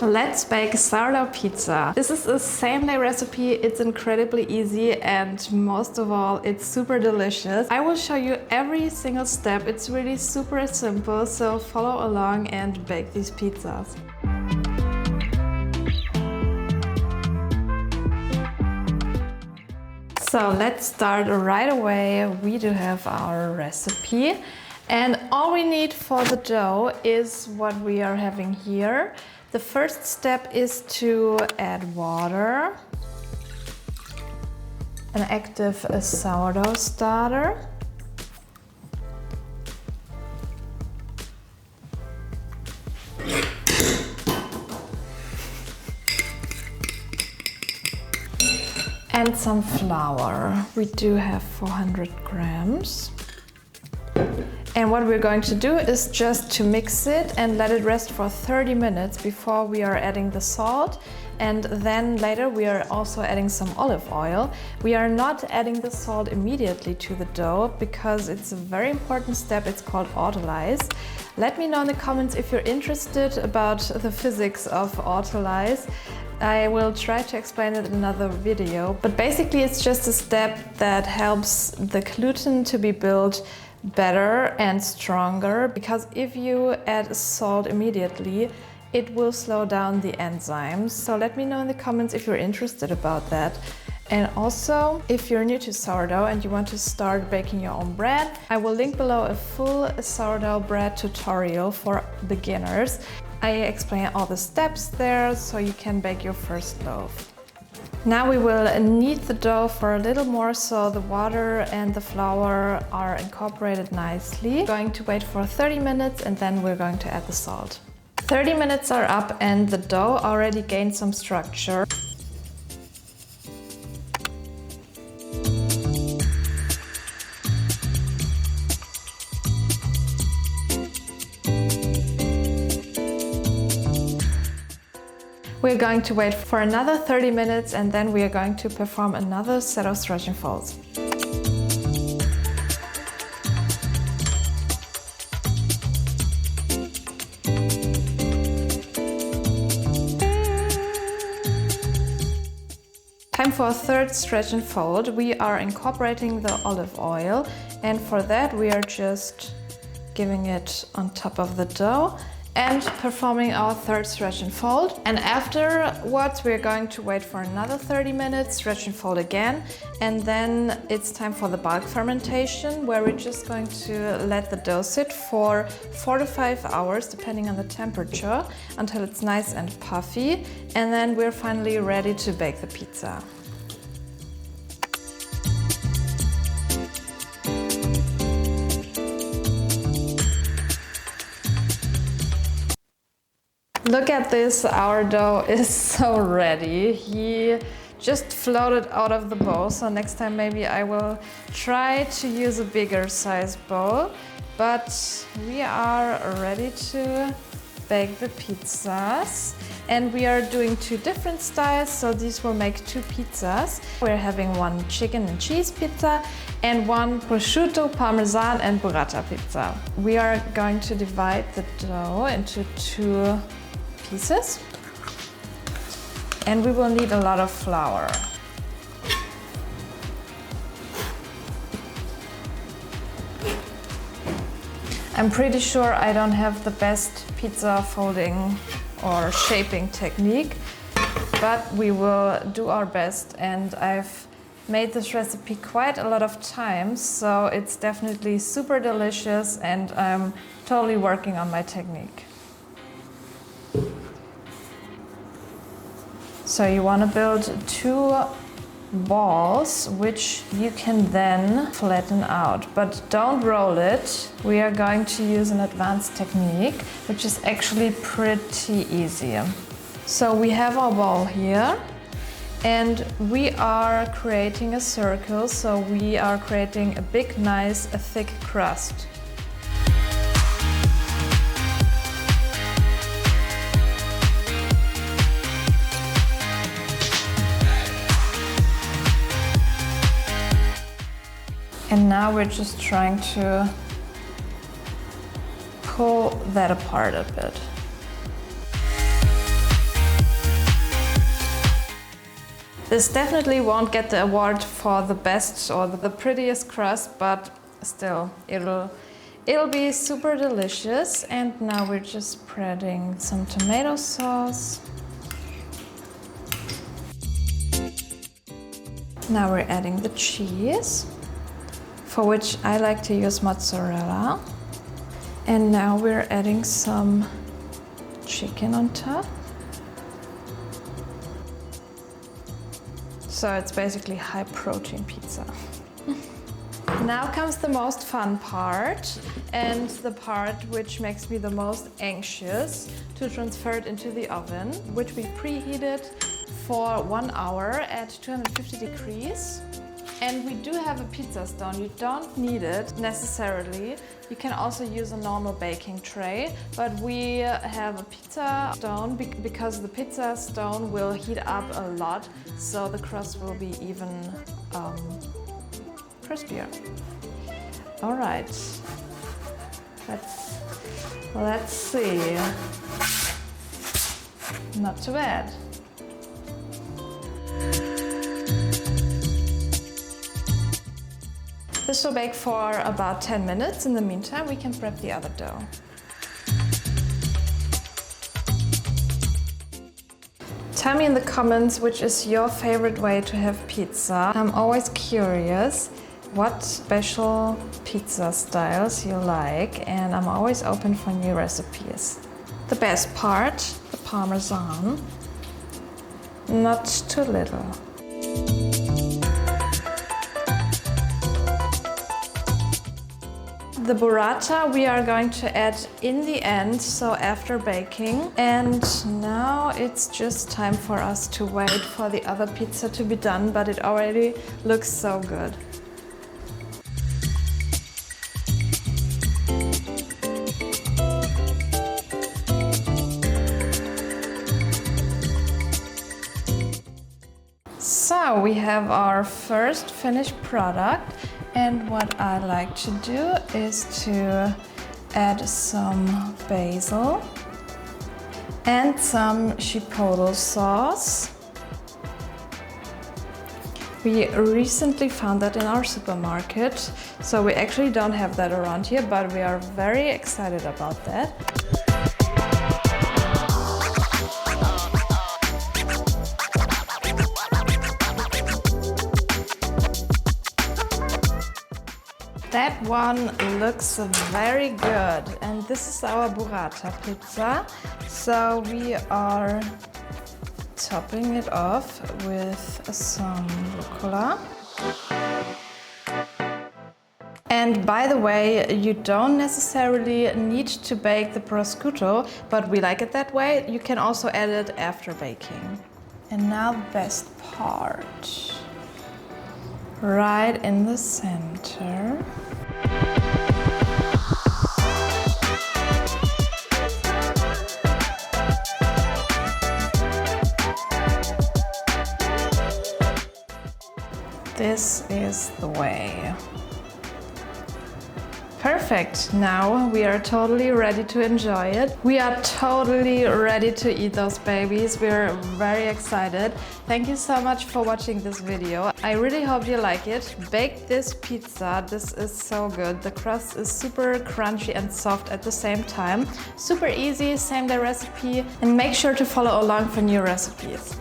Let's bake sourdough pizza. This is a same-day recipe. It's incredibly easy and most of all, it's super delicious. I will show you every single step. It's really super simple, so follow along and bake these pizzas. So let's start right away. We do have our recipe. And all we need for the dough is what we are having here. The first step is to add water, an active sourdough starter, and some flour. We do have 400 grams. And what we're going to do is just to mix it and let it rest for 30 minutes before we are adding the salt. And then later we are also adding some olive oil. We are not adding the salt immediately to the dough because it's a very important step. It's called autolyze. Let me know in the comments if you're interested about the physics of autolyze. I will try to explain it in another video, but basically it's just a step that helps the gluten to be built better and stronger, because if you add salt immediately, it will slow down the enzymes. So let me know in the comments if you're interested about that. And also, if you're new to sourdough and you want to start baking your own bread, I will link below a full sourdough bread tutorial for beginners. I explain all the steps there so you can bake your first loaf. Now we will knead the dough for a little more so the water and the flour are incorporated nicely. We're going to wait for 30 minutes and then we're going to add the salt. 30 minutes are up and the dough already gained some structure. We're going to wait for another 30 minutes and then we are going to perform another set of stretch and folds. Time for a third stretch and fold. We are incorporating the olive oil, and for that we are just giving it on top of the dough and performing our third stretch and fold. And afterwards we're going to wait for another 30 minutes, stretch and fold again, and then it's time for the bulk fermentation, where we're just going to let the dough sit for 4 to 5 hours depending on the temperature until it's nice and puffy, and then we're finally ready to bake the pizza. Look at this, our dough is so ready. He just floated out of the bowl, so next time maybe I will try to use a bigger size bowl. But we are ready to bake the pizzas. And we are doing 2 different styles, so these will make 2 pizzas. We're having one chicken and cheese pizza and one prosciutto, parmesan and burrata pizza. We are going to divide the dough into 2 pieces, and we will need a lot of flour. I'm pretty sure I don't have the best pizza folding or shaping technique, but we will do our best, and I've made this recipe quite a lot of times, so it's definitely super delicious and I'm totally working on my technique. So you want to build 2 balls, which you can then flatten out, but don't roll it. We are going to use an advanced technique, which is actually pretty easy. So we have our ball here, and we are creating a circle, so we are creating a big, nice, a thick crust. And now we're just trying to pull that apart a bit. This definitely won't get the award for the best or the prettiest crust, but still, it'll be super delicious. And now we're just spreading some tomato sauce. Now we're adding the cheese, for which I like to use mozzarella. And now we're adding some chicken on top. So it's basically high protein pizza. Now comes the most fun part, and the part which makes me the most anxious, to transfer it into the oven, which we preheated for 1 hour at 250 degrees. And we do have a pizza stone. You don't need it necessarily. You can also use a normal baking tray, but we have a pizza stone because the pizza stone will heat up a lot, so the crust will be even crispier. All right, let's see. Not too bad. This will bake for about 10 minutes. In the meantime, we can prep the other dough. Tell me in the comments which is your favorite way to have pizza. I'm always curious what special pizza styles you like, and I'm always open for new recipes. The best part, the Parmesan, not too little. The burrata we are going to add in the end, so after baking. And now it's just time for us to wait for the other pizza to be done, but it already looks so good. So we have our first finished product. And what I like to do is to add some basil and some chipotle sauce. We recently found that in our supermarket, so we actually don't have that around here, but we are very excited about that. That one looks very good, and this is our burrata pizza. So we are topping it off with some rucola. And by the way, you don't necessarily need to bake the prosciutto, but we like it that way. You can also add it after baking. And now the best part. Right in the center. This is the way. Perfect. Now we are totally ready to enjoy it. We are totally ready to eat those babies. We're very excited. Thank you so much for watching this video. I really hope you like it. Bake this pizza. This is so good. The crust is super crunchy and soft at the same time. Super easy, same day recipe. And make sure to follow along for new recipes.